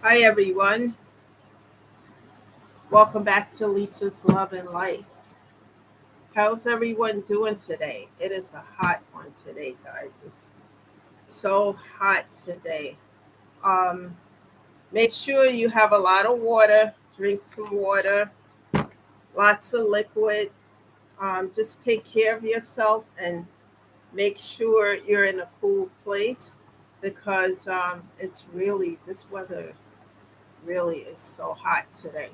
Hi, everyone. Welcome back to Lisa's Love and Light. How's everyone doing today? It is a hot one today, guys. It's so hot today. Um, Make sure you have a lot of water, drink some water, lots of liquid. Just take care of yourself and make sure you're in a cool place because this weather really is so hot today.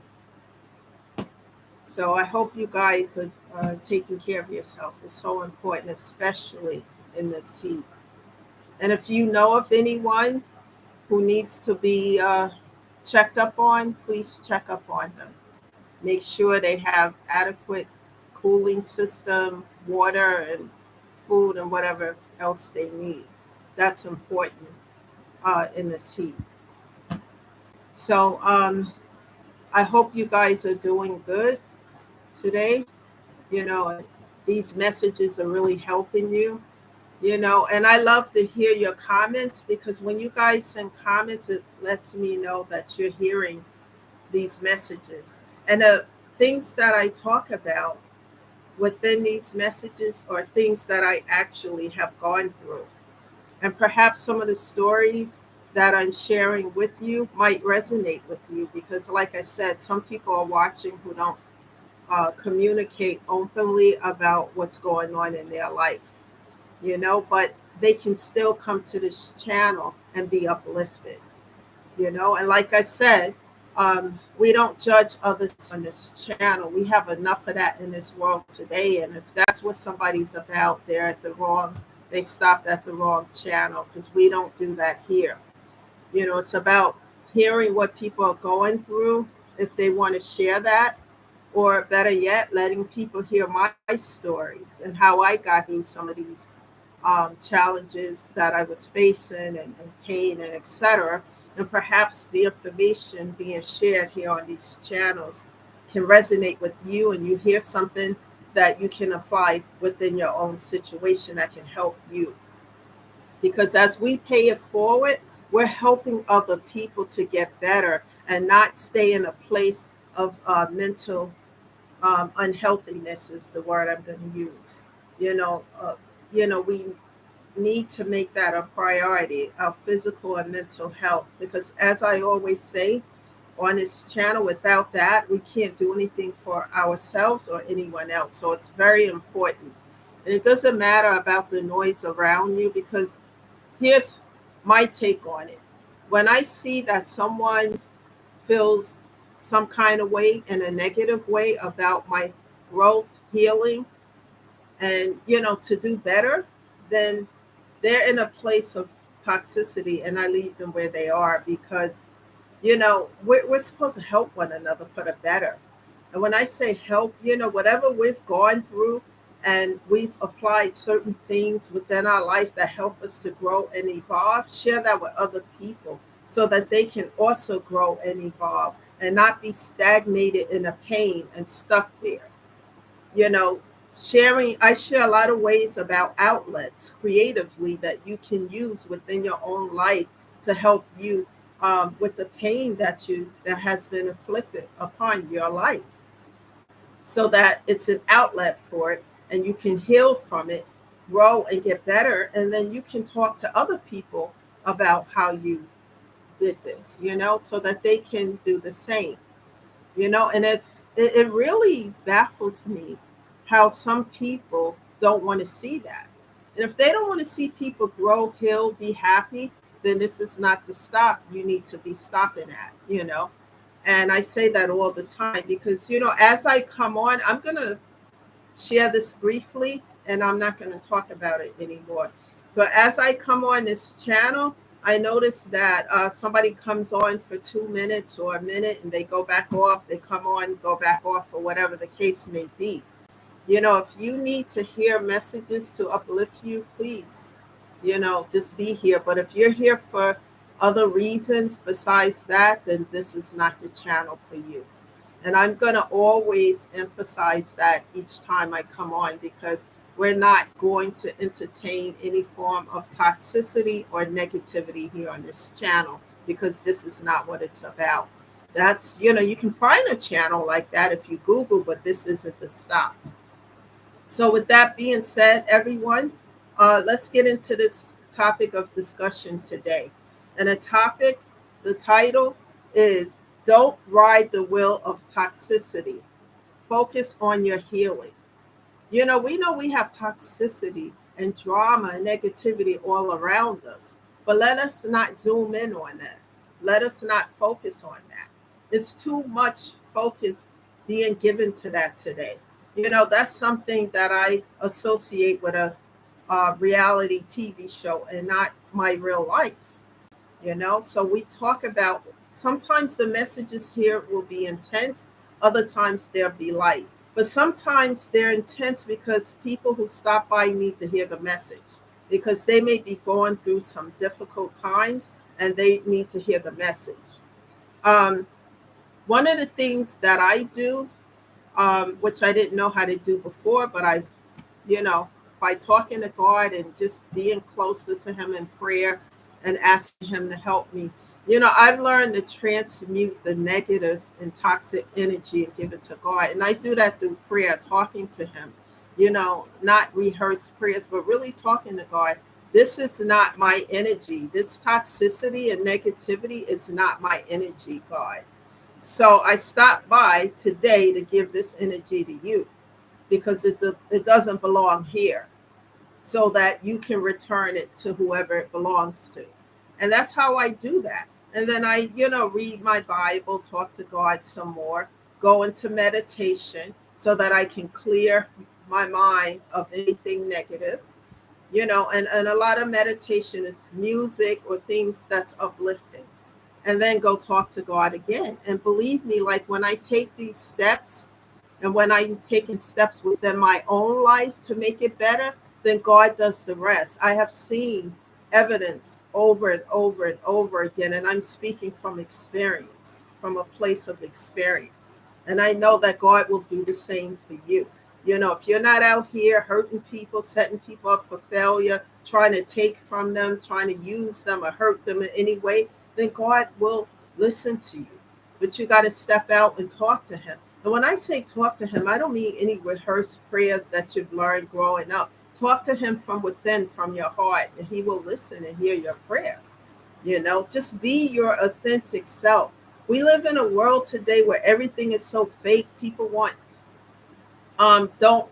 So I hope you guys are taking care of yourself. It's so important, especially in this heat. And if you know of anyone who needs to be checked up on, please check up on them. Make sure they have adequate cooling system, water, and food, and whatever else they need. That's important in this heat. So I hope you guys are doing good today. You know, these messages are really helping you, and I love to hear your comments because when you guys send comments, it lets me know that you're hearing these messages. And the things that I talk about within these messages are things that I actually have gone through. And perhaps some of the stories that I'm sharing with you might resonate with you because, like I said, some people are watching who don't communicate openly about what's going on in their life, but they can still come to this channel and be uplifted. And like I said, we don't judge others on this channel. We have enough of that in this world today. And if that's what somebody's about, they stopped at the wrong channel because we don't do that here. It's about hearing what people are going through if they want to share that, or better yet, letting people hear my stories and how I got through some of these challenges that I was facing and pain and etc. And perhaps the information being shared here on these channels can resonate with you and you hear something that you can apply within your own situation that can help you. Because as we pay it forward, we're helping other people to get better and not stay in a place of mental unhealthiness is the word I'm going to use. You know, uh, we need to make that a priority, our physical and mental health, because as I always say on this channel, without that, we can't do anything for ourselves or anyone else. So it's very important. And it doesn't matter about the noise around you because here's my take on it. When I see that someone feels some kind of way in a negative way about my growth, healing, and to do better, then they're in a place of toxicity and I leave them where they are because we're supposed to help one another for the better. And when I say help, whatever we've gone through and we've applied certain things within our life that help us to grow and evolve, share that with other people so that they can also grow and evolve and not be stagnated in a pain and stuck there. you know I share a lot of ways about outlets creatively that you can use within your own life to help you with the pain that has been inflicted upon your life, so that it's an outlet for it and you can heal from it, grow and get better, and then you can talk to other people about how you did this, so that they can do the same. And it really baffles me how some people don't want to see that. And if they don't want to see people grow, heal, be happy, then this is not the stop you need to be stopping at. And I say that all the time because, as I come on, I'm going to share this briefly and I'm not going to talk about it anymore. But as I come on this channel, I notice that somebody comes on for 2 minutes or a minute and they go back off, they come on, go back off, or whatever the case may be. If you need to hear messages to uplift you, please, just be here. But if you're here for other reasons besides that, then this is not the channel for you. And I'm going to always emphasize that each time I come on because we're not going to entertain any form of toxicity or negativity here on this channel. because this is not what it's about. That's, you can find a channel like that if you Google, but this isn't the stop. So, with that being said, everyone, let's get into this topic of discussion today. And the title is Don't Ride the Wheel of Toxicity. Focus on your healing. We know we have toxicity and drama and negativity all around us, but let us not zoom in on that. Let us not focus on that. It's too much focus being given to that today. That's something that I associate with a reality TV show and not my real life. So we talk about, sometimes the messages here will be intense, other times they'll be light, but sometimes they're intense because people who stop by need to hear the message, because they may be going through some difficult times and they need to hear the message. um, One of the things that I do, which I didn't know how to do before, but I, you know, by talking to God and just being closer to Him in prayer and asking Him to help me. I've learned to transmute the negative and toxic energy and give it to God. And I do that through prayer, talking to Him, not rehearsed prayers, but really talking to God. This is not my energy. This toxicity and negativity is not my energy, God. So I stopped by today to give this energy to you because it doesn't belong here, so that you can return it to whoever it belongs to. And that's how I do that. And then I, read my Bible, talk to God some more, go into meditation so that I can clear my mind of anything negative. And a lot of meditation is music or things that's uplifting, and then go talk to God again. And believe me, like when I take these steps and when I'm taking steps within my own life to make it better, then God does the rest. I have seen evidence over and over and over again, and I'm speaking from experience, from a place of experience. And I know that God will do the same for you. If you're not out here hurting people, setting people up for failure, trying to take from them, trying to use them or hurt them in any way, then God will listen to you. But you got to step out and talk to Him. And when I say talk to Him, I don't mean any rehearsed prayers that you've learned growing up. Talk to Him from within, from your heart, and He will listen and hear your prayer. Just be your authentic self. We live in a world today where everything is so fake. People don't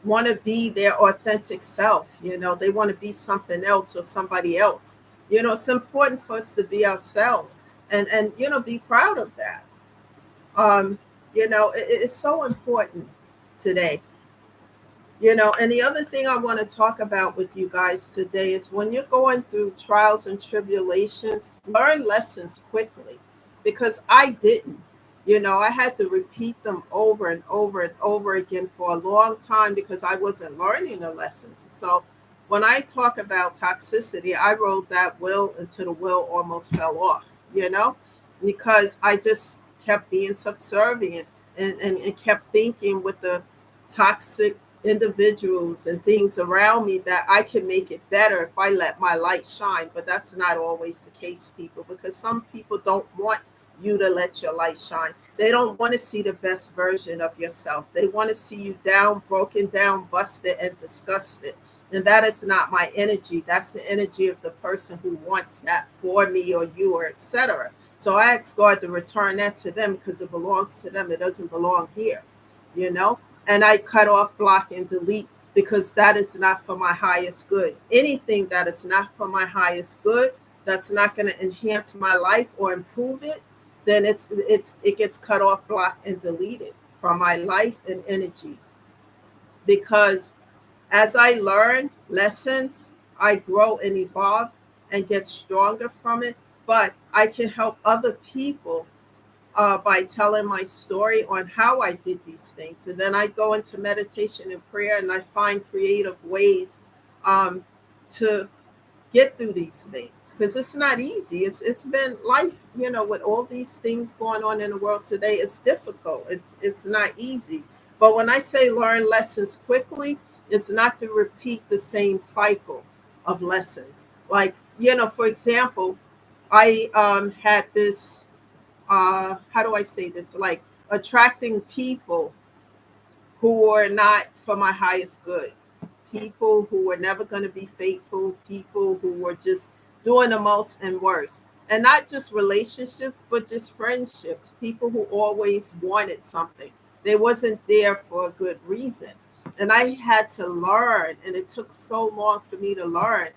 want to be their authentic self. They want to be something else or somebody else. It's important for us to be ourselves, and be proud of that. um it's so important today. And the other thing I want to talk about with you guys today is, when you're going through trials and tribulations, learn lessons quickly, because I didn't. I had to repeat them over and over and over again for a long time because I wasn't learning the lessons. So when I talk about toxicity, I rode that wheel until the wheel almost fell off, because I just kept being subservient, and kept thinking with the toxic individuals and things around me that I can make it better if I let my light shine. But that's not always the case, people, because some people don't want you to let your light shine. They don't want to see the best version of yourself. They want to see you down, broken down, busted, and disgusted. And that is not my energy. That's the energy of the person who wants that for me or you or etc. So I ask God to return that to them because it belongs to them. It doesn't belong here, you know? And I cut off, block, and delete because that is not for my highest good. Anything that is not for my highest good, that's not going to enhance my life or improve it, then it gets cut off, blocked, and deleted from my life and energy. Because as I learn lessons, I grow and evolve and get stronger from it. But I can help other people by telling my story on how I did these things. And then I go into meditation and prayer, and I find creative ways to get through these things, because it's not easy. It's been life, with all these things going on in the world today. It's difficult. It's not easy. But when I say learn lessons quickly, it's not to repeat the same cycle of lessons. Like, for example, I had this, how do I say this? Like attracting people who were not for my highest good, people who were never going to be faithful, people who were just doing the most and worse. And not just relationships, but just friendships, people who always wanted something. They wasn't there for a good reason. And I had to learn, and it took so long for me to learn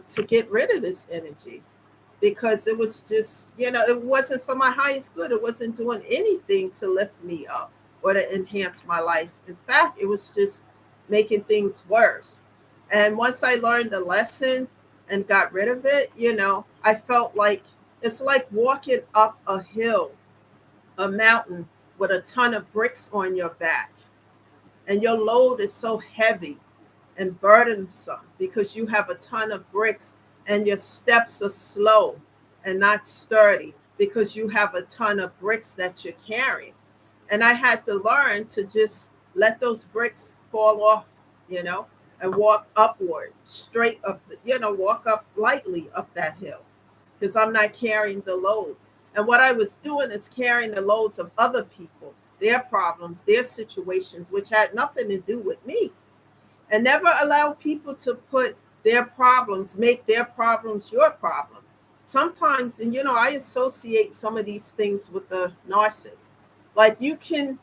to get rid of this energy because it was just, it wasn't for my highest good. It wasn't doing anything to lift me up or to enhance my life. In fact, it was just making things worse. And once I learned the lesson and got rid of it, I felt like it's like walking up a hill, a mountain with a ton of bricks on your back, and your load is so heavy and burdensome because you have a ton of bricks and your steps are slow and not sturdy because you have a ton of bricks that you're carrying. And I had to learn to just let those bricks fall off, you know, and walk upward, straight up, walk up lightly up that hill because I'm not carrying the loads. And what I was doing is carrying the loads of other people, their problems, their situations, which had nothing to do with me. And never allow people to put their problems, make their problems your problems. Sometimes, and I associate some of these things with the narcissist. Like you can,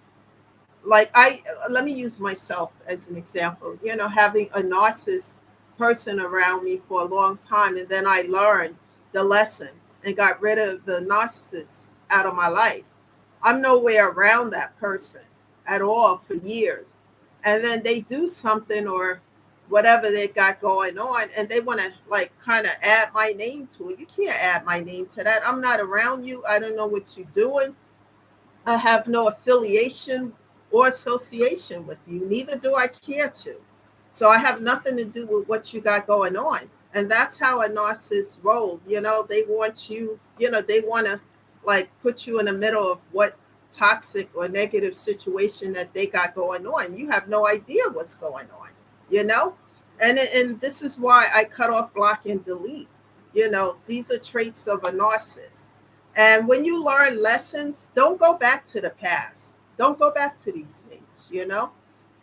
like I let me use myself as an example. Having a narcissist person around me for a long time, and then I learned the lesson and got rid of the narcissist out of my life. I'm nowhere around that person at all for years. And then they do something or whatever they got going on, and they want to like kind of add my name to it. You can't add my name to that. I'm not around you. I don't know what you're doing. I have no affiliation or association with you. Neither do I care to. So I have nothing to do with what you got going on. And that's how a narcissist rolls. They want you, they want to like put you in the middle of what toxic or negative situation that they got going on. You have no idea what's going on, you know? And this is why I cut off, block, and delete. These are traits of a narcissist. And when you learn lessons, don't go back to the past. Don't go back to these things,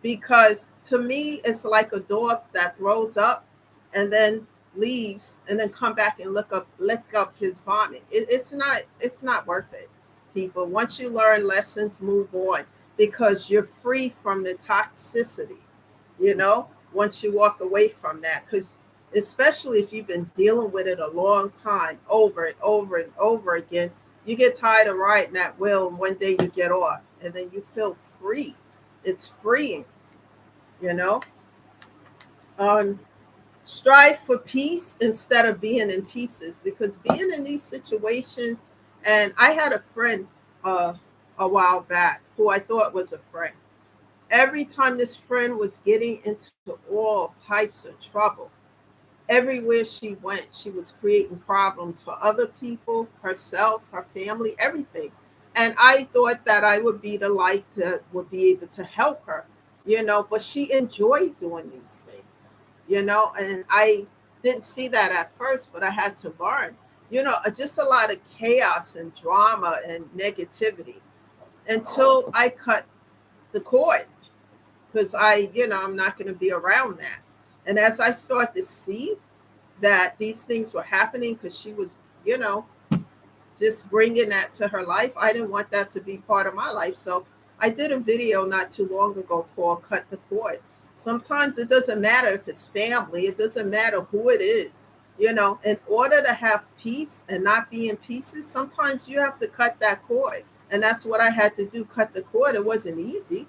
because to me, it's like a dog that throws up and then leaves and then come back and lick up his vomit. It's not worth it, people. Once you learn lessons, move on because you're free from the toxicity, once you walk away from that. Because especially if you've been dealing with it a long time, over and over and over again, you get tired of riding that wheel, and one day you get off and then you feel free. It's freeing, you know. um Strive for peace instead of being in pieces, because being in these situations, and I had a friend uh a while back who I thought was a friend. Every time this friend was getting into all types of trouble, everywhere she went, she was creating problems for other people, herself, her family, everything. And I thought that I would be the light that would be able to help her, but she enjoyed doing these things, and I didn't see that at first, but I had to learn, just a lot of chaos and drama and negativity until I cut the cord because I'm not going to be around that. And as I start to see that these things were happening because she was, you know, just bringing that to her life. I didn't want that to be part of my life. So I did a video not too long ago called Cut the Cord. Sometimes it doesn't matter if it's family, it doesn't matter who it is. In order to have peace and not be in pieces, sometimes you have to cut that cord. And that's what I had to do, cut the cord. It wasn't easy,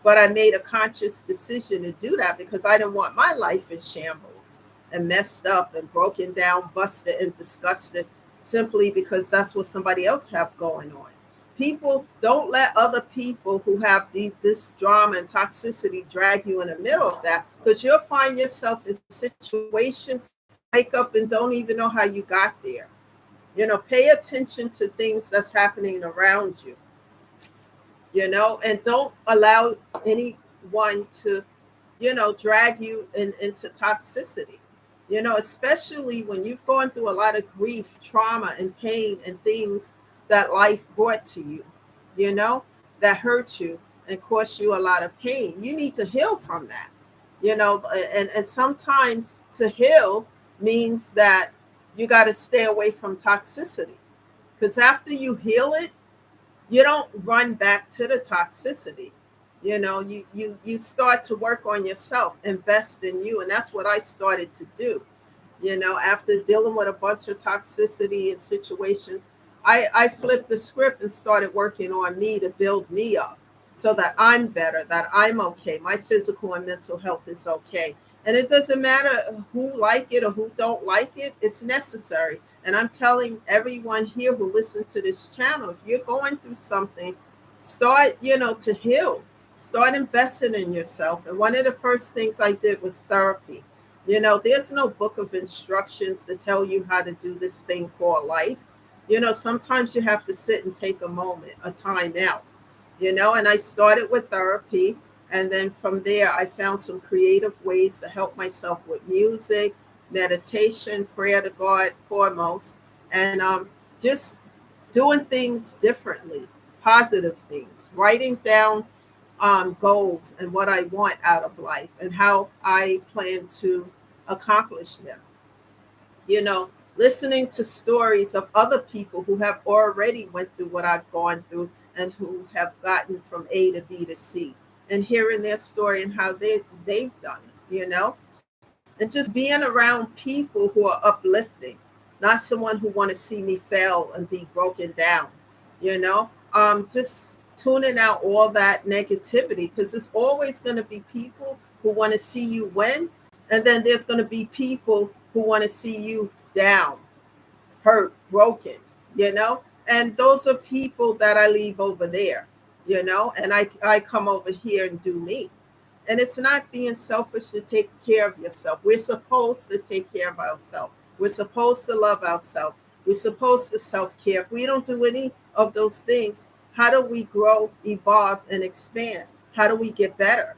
but I made a conscious decision to do that because I didn't want my life in shambles and messed up and broken down, busted and disgusted simply because that's what somebody else have going on. People don't let other people who have this drama and toxicity drag you in the middle of that, because you'll find yourself in situations, wake up and don't even know how you got there. Pay attention to things that's happening around you, and don't allow anyone to, drag you into toxicity. especially when you've gone through a lot of grief, trauma, and pain and things that life brought to you, you know, that hurt you and caused you a lot of pain. You need to heal from that, and sometimes to heal means that you got to stay away from toxicity, because after you heal it, you don't run back to the toxicity. You start to work on yourself, invest in you, and that's what I started to do. After dealing with a bunch of toxicity and situations, I flipped the script and started working on me to build me up so that I'm better, that I'm okay. My physical and mental health is okay. And it doesn't matter who like it or who don't like it, it's necessary. And I'm telling everyone here who listen to this channel, if you're going through something, start, to heal. Start investing in yourself. And one of the first things I did was therapy. There's no book of instructions to tell you how to do this thing called life. Sometimes you have to sit and take a moment, a time out, and I started with therapy. And then from there, I found some creative ways to help myself with music, meditation, prayer to God foremost, and just doing things differently, positive things, writing down goals and what I want out of life and how I plan to accomplish them. You know, Listening to stories of other people who have already went through what I've gone through and who have gotten from A to B to C, and hearing their story and how they've done it. And just being around people who are uplifting, not someone who want to see me fail and be broken down. Just tuning out all that negativity, because there's always going to be people who want to see you win, and then there's going to be people who want to see you down, hurt, broken, and those are people that I leave over there, and I come over here and do me. And it's not being selfish to take care of yourself. We're supposed to take care of ourselves. We're supposed to love ourselves. We're supposed to self-care. If we don't do any of those things, how do we grow, evolve, and expand? How do we get better?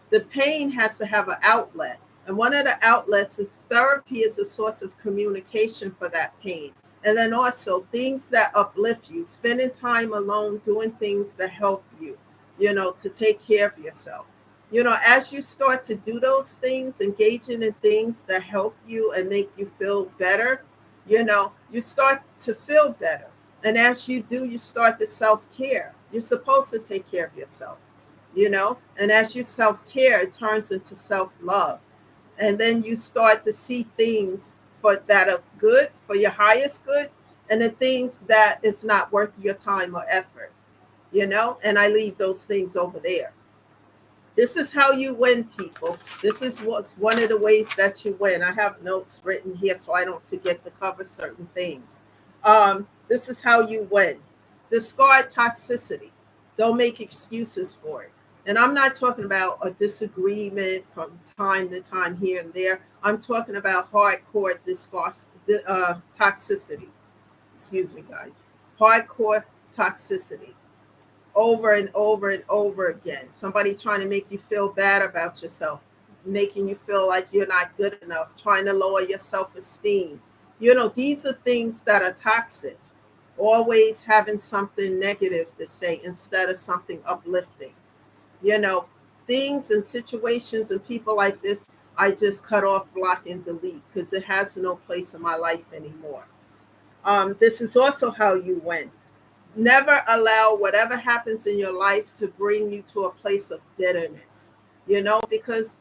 The pain has to have an outlet. And one of the outlets is therapy is a source of communication for that pain. And then also things that uplift you, spending time alone, doing things that help you, to take care of yourself. As you start to do those things, engaging in things that help you and make you feel better, you start to feel better. And as you do, you start to self-care. You're supposed to take care of yourself, and as you self-care, it turns into self-love. And then you start to see things for that are good, for your highest good, and the things that is not worth your time or effort, and I leave those things over there. This is how you win, people. This is what's one of the ways that you win. I have notes written here so I don't forget to cover certain things. This is how you win. Discard toxicity. Don't make excuses for it. And I'm not talking about a disagreement from time to time here and there. I'm talking about hardcore toxicity. Excuse me, guys. Hardcore toxicity, over and over and over again. Somebody trying to make you feel bad about yourself, making you feel like you're not good enough, trying to lower your self esteem. These are things that are toxic. Always having something negative to say instead of something uplifting. You know, Things and situations and people like this, I just cut off, block, and delete because it has no place in my life anymore. This is also how you win. Never allow whatever happens in your life to bring you to a place of bitterness, because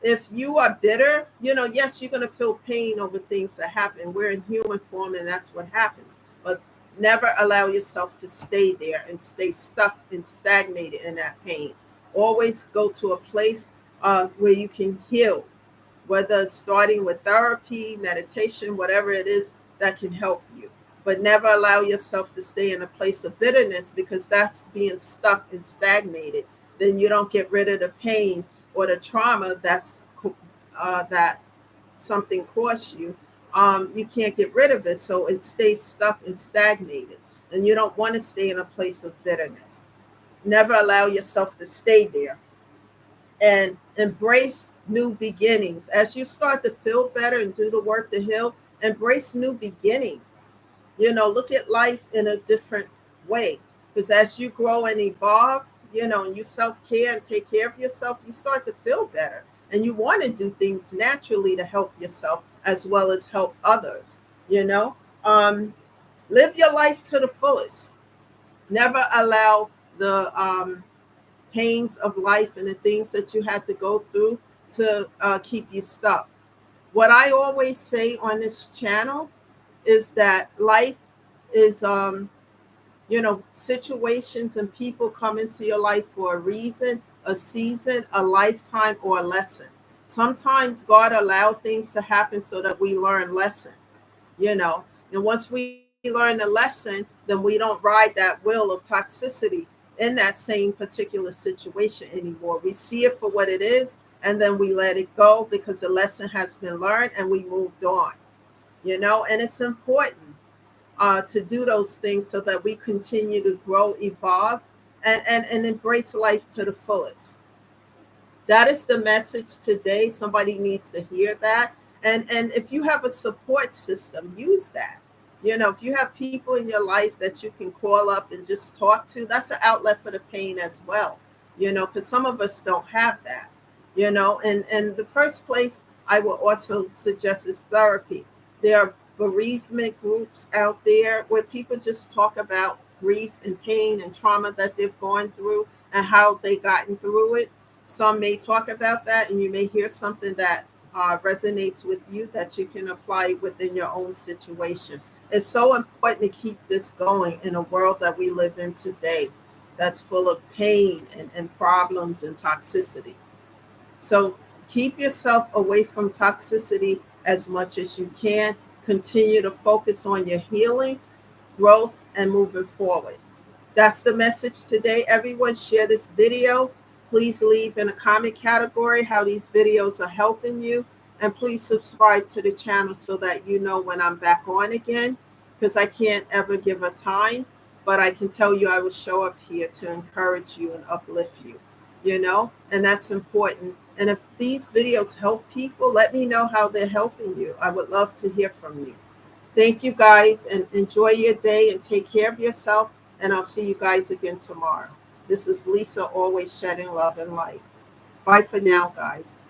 if you are bitter, yes, you're going to feel pain over things that happen. We're in human form and that's what happens. But never allow yourself to stay there and stay stuck and stagnated in that pain. Always go to a place where you can heal, whether it's starting with therapy, meditation, whatever it is that can help you. But never allow yourself to stay in a place of bitterness, because that's being stuck and stagnated. Then you don't get rid of the pain or the trauma that something caused you. You can't get rid of it, so it stays stuck and stagnated. And you don't want to stay in a place of bitterness. Never allow yourself to stay there. and embrace new beginnings. As you start to feel better and do the work to heal, embrace new beginnings. Look at life in a different way. Because as you grow and evolve, and you self care and take care of yourself, you start to feel better. And you want to do things naturally to help yourself as well as help others. You know, um, Live your life to the fullest. Never allow the pains of life and the things that you had to go through to keep you stuck. What I always say on this channel is that life is, situations and people come into your life for a reason, a season, a lifetime, or a lesson. Sometimes God allowed things to happen so that we learn lessons, you know. And once we learn the lesson, then we don't ride that wheel of toxicity in that same particular situation anymore. We see it for what it is, and then we let it go because the lesson has been learned and we moved on, and it's important to do those things so that we continue to grow, evolve, and embrace life to the fullest. That is the message today. Somebody needs to hear that. And if you have a support system, use that. If you have people in your life that you can call up and just talk to, that's an outlet for the pain as well. Because some of us don't have that. And the first place I will also suggest is therapy. There are bereavement groups out there where people just talk about grief and pain and trauma that they've gone through and how they gotten through it. Some may talk about that, and you may hear something that resonates with you that you can apply within your own situation. It's so important to keep this going in a world that we live in today that's full of pain and problems and toxicity. So keep yourself away from toxicity as much as you can. Continue to focus on your healing, growth, and moving forward. That's the message today. Everyone share this video. Please leave in a comment category how these videos are helping you. And please subscribe to the channel so that you know when I'm back on again. Because I can't ever give a time, but I can tell you I will show up here to encourage you and uplift you, and that's important. And if these videos help people, let me know how they're helping you. I would love to hear from you. Thank you guys and enjoy your day and take care of yourself. And I'll see you guys again tomorrow. This is Lisa, always shedding love and light. Bye for now, guys.